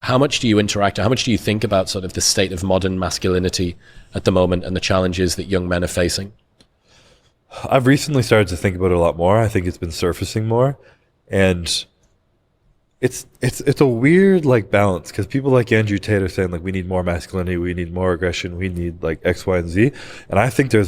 how much do you interact, how much do you think about sort of the state of modern masculinity at the moment and the challenges that young men are facing? I've recently started to think about it a lot more. I think it's been surfacing more, and it's a weird like balance, because people like Andrew Tate are saying like we need more masculinity, we need more aggression, we need like X, Y, and Z, and I think I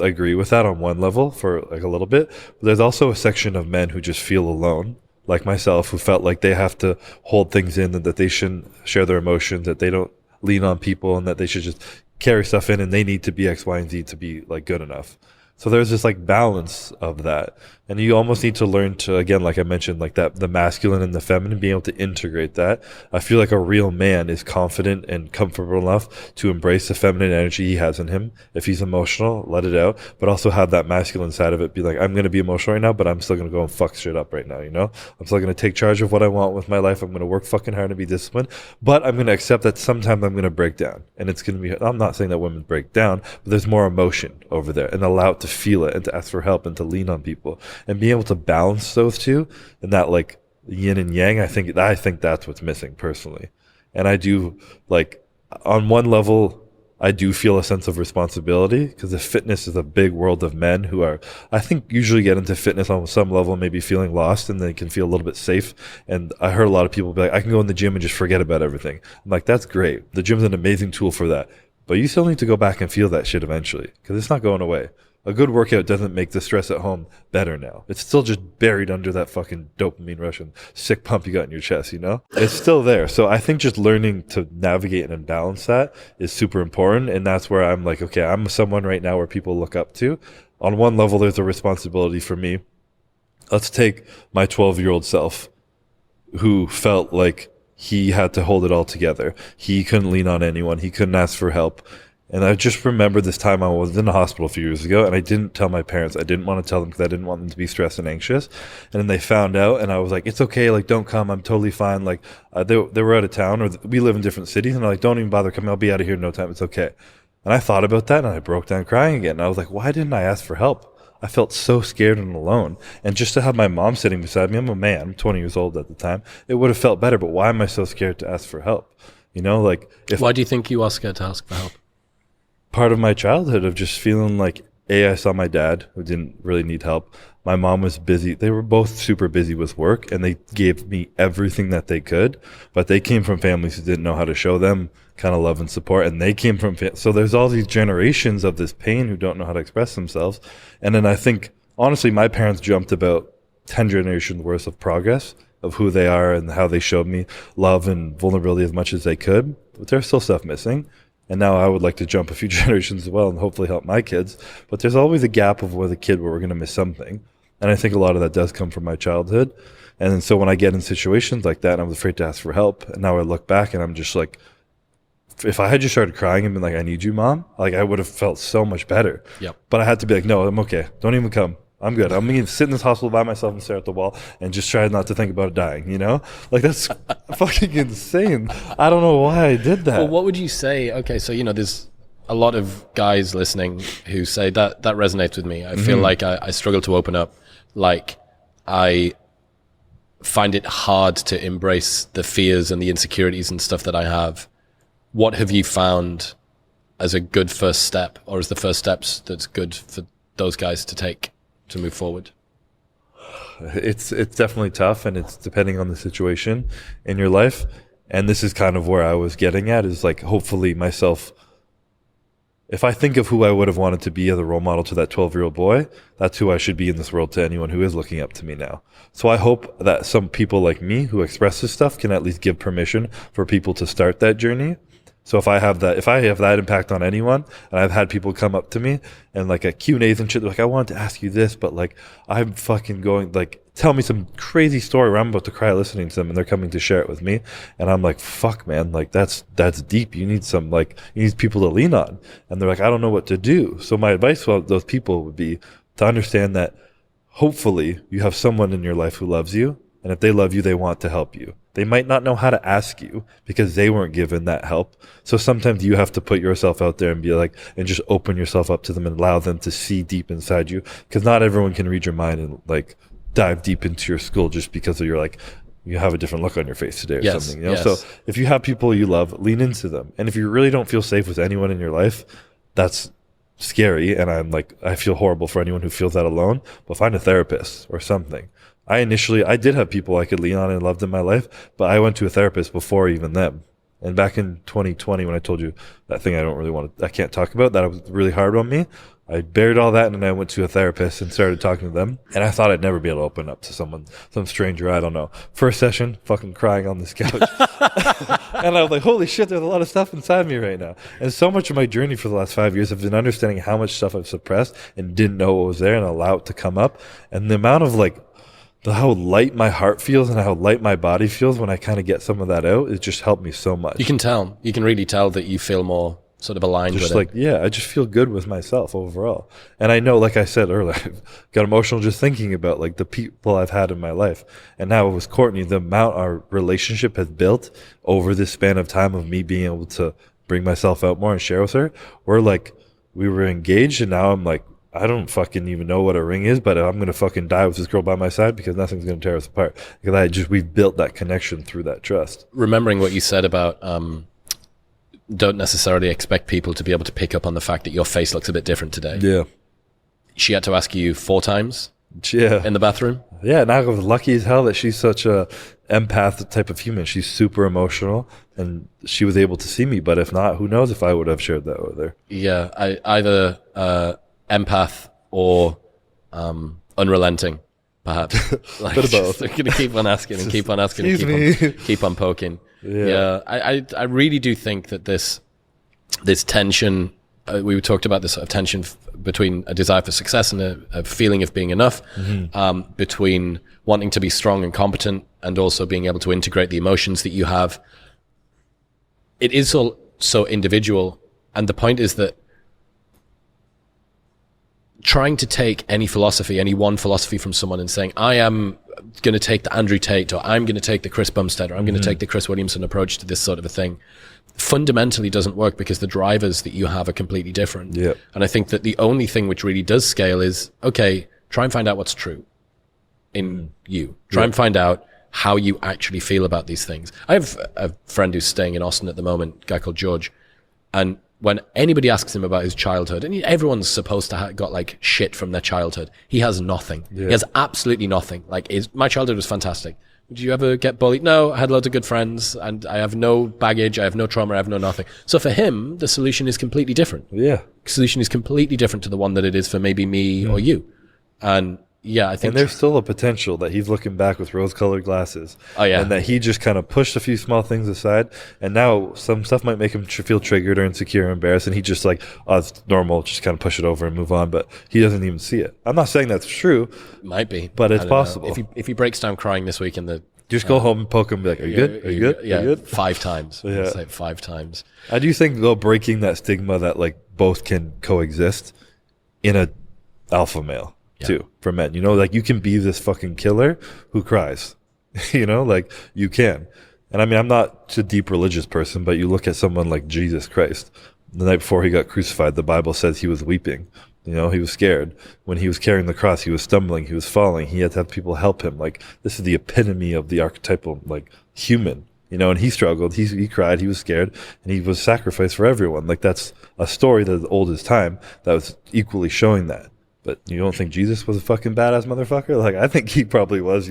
agree with that on one level for like a little bit, but there's also a section of men who just feel alone, like myself, who felt like they have to hold things in and that they shouldn't share their emotions, that they don't lean on people, and that they should just carry stuff in and they need to be X, Y, and Z to be like good enough. So there's this like balance of that. And you almost need to learn to, again, like I mentioned, like that, the masculine and the feminine, being able to integrate that. I feel like a real man is confident and comfortable enough to embrace the feminine energy he has in him. If he's emotional, let it out, but also have that masculine side of it. Be like, I'm going to be emotional right now, but I'm still going to go and fuck shit up right now. You know, I'm still going to take charge of what I want with my life. I'm going to work fucking hard and be disciplined, but I'm going to accept that sometimes I'm going to break down, and it's going to be, I'm not saying that women break down, but there's more emotion over there, and allow it to feel it and to ask for help and to lean on people, and being able to balance those two and that like yin and yang. I think that's what's missing personally. And I do, like, on one level, I do feel a sense of responsibility, because the fitness is a big world of men who are, I think, usually get into fitness on some level, maybe feeling lost, and they can feel a little bit safe. And I heard a lot of people be like, I can go in the gym and just forget about everything. I'm like, that's great. The gym's an amazing tool for that. But you still need to go back and feel that shit eventually, because it's not going away. A good workout doesn't make the stress at home better now. It's still just buried under that fucking dopamine rush and sick pump you got in your chest, you know? It's still there. So I think just learning to navigate and balance that is super important. And that's where I'm like, okay, I'm someone right now where people look up to. On one level, there's a responsibility for me. Let's take my 12-year-old self, who felt like he had to hold it all together. He couldn't lean on anyone. He couldn't ask for help. And I just remember this time I was in the hospital a few years ago, and I didn't tell my parents. I didn't want to tell them because I didn't want them to be stressed and anxious. And then they found out, and I was like, it's okay, like, don't come, I'm totally fine. Like, they were out of town, or we live in different cities, and they're like, don't even bother coming, I'll be out of here in no time, it's okay. And I thought about that, and I broke down crying again. And I was like, why didn't I ask for help? I felt so scared and alone. And just to have my mom sitting beside me, I'm a man, I'm 20 years old at the time, it would have felt better, but why am I so scared to ask for help? You know, like, why do you think you are scared to ask for help? Part of my childhood of just feeling like, I saw my dad, who didn't really need help. My mom was busy. They were both super busy with work, and they gave me everything that they could, but they came from families who didn't know how to show them kind of love and support, and they came from, so there's all these generations of this pain who don't know how to express themselves. And then I think, honestly, my parents jumped about 10 generations worth of progress of who they are and how they showed me love and vulnerability as much as they could, but there's still stuff missing. And now I would like to jump a few generations as well and hopefully help my kids. But there's always a gap of with a kid where we're going to miss something. And I think a lot of that does come from my childhood. And so when I get in situations like that, and I was afraid to ask for help. And now I look back and I'm just like, if I had just started crying and been like, I need you, Mom, like, I would have felt so much better. Yep. But I had to be like, no, I'm okay. Don't even come. I'm good. I'm going to sit in this hospital by myself and stare at the wall and just try not to think about dying, you know? Like, that's fucking insane. I don't know why I did that. Well, what would you say? Okay, so, you know, there's a lot of guys listening who say that resonates with me. I feel like I struggle to open up. Like, I find it hard to embrace the fears and the insecurities and stuff that I have. What have you found as a good first step, or as the first steps that's good for those guys to take to move forward? It's definitely tough, and it's depending on the situation in your life. And this is kind of where I was getting at, is like, hopefully myself, if I think of who I would have wanted to be as a role model to that 12-year-old boy, that's who I should be in this world to anyone who is looking up to me now. So I hope that some people like me who express this stuff can at least give permission for people to start that journey. So if I have that impact on anyone, and I've had people come up to me and like at Q&As and shit, they're like, I wanted to ask you this, but like, I'm fucking going, like, tell me some crazy story where I'm about to cry listening to them, and they're coming to share it with me. And I'm like, fuck, man, like, that's deep. You need you need people to lean on. And they're like, I don't know what to do. So my advice to those people would be to understand that hopefully you have someone in your life who loves you. And if they love you, they want to help you. They might not know how to ask you because they weren't given that help. So sometimes you have to put yourself out there and be like, and just open yourself up to them and allow them to see deep inside you. Because not everyone can read your mind and like dive deep into your skull just because of your like you have a different look on your face today or Yes, something. You know? yes. So if you have people you love, lean into them. And if you really don't feel safe with anyone in your life, that's scary. And I feel horrible for anyone who feels that alone, but find a therapist or something. I did have people I could lean on and loved in my life, but I went to a therapist before even them. And back in 2020, when I told you that thing I can't talk about, that was really hard on me. I buried all that and then I went to a therapist and started talking to them. And I thought I'd never be able to open up to someone, some stranger, I don't know. First session, fucking crying on this couch. And I was like, holy shit, there's a lot of stuff inside me right now. And so much of my journey for the last 5 years have been understanding how much stuff I've suppressed and didn't know what was there and allow it to come up. And the amount of how light my heart feels and how light my body feels when I kind of get some of that out, it just helped me so much. You can really tell that you feel more sort of aligned with it. I just feel good with myself overall. And I know, like I said earlier, I've got emotional just thinking about the people I've had in my life. And now with Courtney, the amount our relationship has built over this span of time of me being able to bring myself out more and share with her, we were engaged and now I'm I don't fucking even know what a ring is, but I'm going to fucking die with this girl by my side because nothing's going to tear us apart. Because we've built that connection through that trust. Remembering what you said about don't necessarily expect people to be able to pick up on the fact that your face looks a bit different today. Yeah. She had to ask you 4 times in the bathroom? Yeah, and I was lucky as hell that she's such a empath type of human. She's super emotional, and she was able to see me. But if not, who knows if I would have shared that with her. Yeah, either empath or unrelenting, perhaps. Bit of both. They're going to keep on asking and keep on asking and keep on poking. Yeah, I really do think that this tension, we talked about this sort of tension between a desire for success and a feeling of being enough, between wanting to be strong and competent and also being able to integrate the emotions that you have. It is so individual. And the point is that trying to take any one philosophy from someone and saying, I am going to take the Andrew Tate, or I'm going to take the Chris Bumstead, or I'm going to take the Chris Williamson approach to this sort of a thing, fundamentally doesn't work because the drivers that you have are completely different. Yeah. And I think that the only thing which really does scale is, okay, try and find out what's true in you. Try and find out how you actually feel about these things. I have a friend who's staying in Austin at the moment, a guy called George, and when anybody asks him about his childhood, and everyone's supposed to have got shit from their childhood, he has nothing. Yeah. He has absolutely nothing. My childhood was fantastic. Did you ever get bullied? No, I had loads of good friends, and I have no baggage, I have no trauma, I have no nothing. So for him, the solution is completely different. Yeah. The solution is completely different to the one that it is for maybe me or you. And yeah, I think. And there's still a potential that he's looking back with rose-colored glasses. Oh, yeah. And that he just kind of pushed a few small things aside. And now some stuff might make him feel triggered or insecure or embarrassed. And he just it's normal, just kind of push it over and move on. But he doesn't even see it. I'm not saying that's true. Might be. But it's possible. If he breaks down crying this week in the... Just go home and poke him and be like, are you good? Are you good? Yeah, are you good? 5 times. Yeah. Say 5 times. I do think, though, breaking that stigma that both can coexist in a alpha male. Too, for men, you can be this fucking killer who cries, you can. And I mean, I'm not a deep religious person, but you look at someone like Jesus Christ. The night before he got crucified, the Bible says he was weeping. He was scared. When he was carrying the cross, he was stumbling, he was falling. He had to have people help him. This is the epitome of the archetypal, human, and he struggled, he cried, he was scared, and he was sacrificed for everyone. That's a story that's as old as time that was equally showing that. But you don't think Jesus was a fucking badass motherfucker? I think he probably was,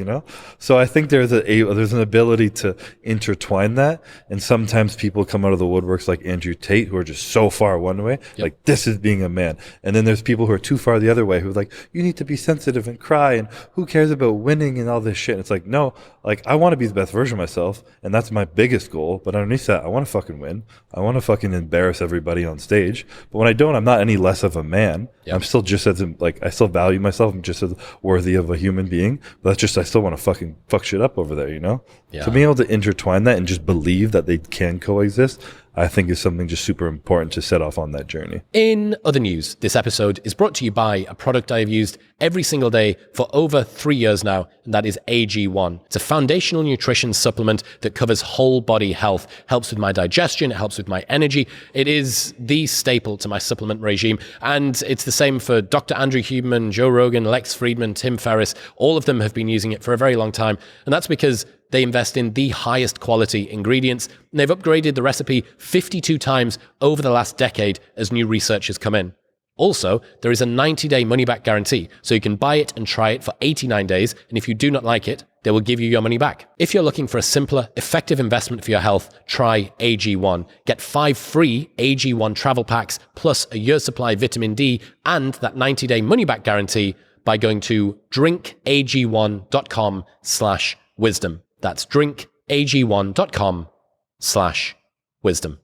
So I think there's an ability to intertwine that. And sometimes people come out of the woodworks like Andrew Tate, who are just so far one way, this is being a man. And then there's people who are too far the other way, who are you need to be sensitive and cry, and who cares about winning and all this shit. And it's no, I want to be the best version of myself, and that's my biggest goal. But underneath that, I want to fucking win. I want to fucking embarrass everybody on stage. But when I don't, I'm not any less of a man. Yep. I'm still just as I still value myself. I'm just as worthy of a human being. But that's just, I still want to fucking fuck shit up over there, Yeah. So being able to intertwine that and just believe that they can coexist, I think is something just super important to set off on that journey. In other news, this episode is brought to you by a product I have used every single day for over 3 years now, and that is AG1. It's a foundational nutrition supplement that covers whole body health, helps with my digestion, it helps with my energy. It is the staple to my supplement regime, and it's the same for Dr. Andrew Huberman, Joe Rogan, Lex Friedman, Tim Ferriss. All of them have been using it for a very long time, and that's because They invest in the highest quality ingredients, and they've upgraded the recipe 52 times over the last decade as new research has come in. Also, there is a 90-day money-back guarantee, so you can buy it and try it for 89 days, and if you do not like it, they will give you your money back. If you're looking for a simpler, effective investment for your health, try AG1. Get 5 free AG1 travel packs, plus a year's supply of vitamin D, and that 90-day money-back guarantee by going to drinkag1.com/wisdom. That's drinkag1.com/wisdom.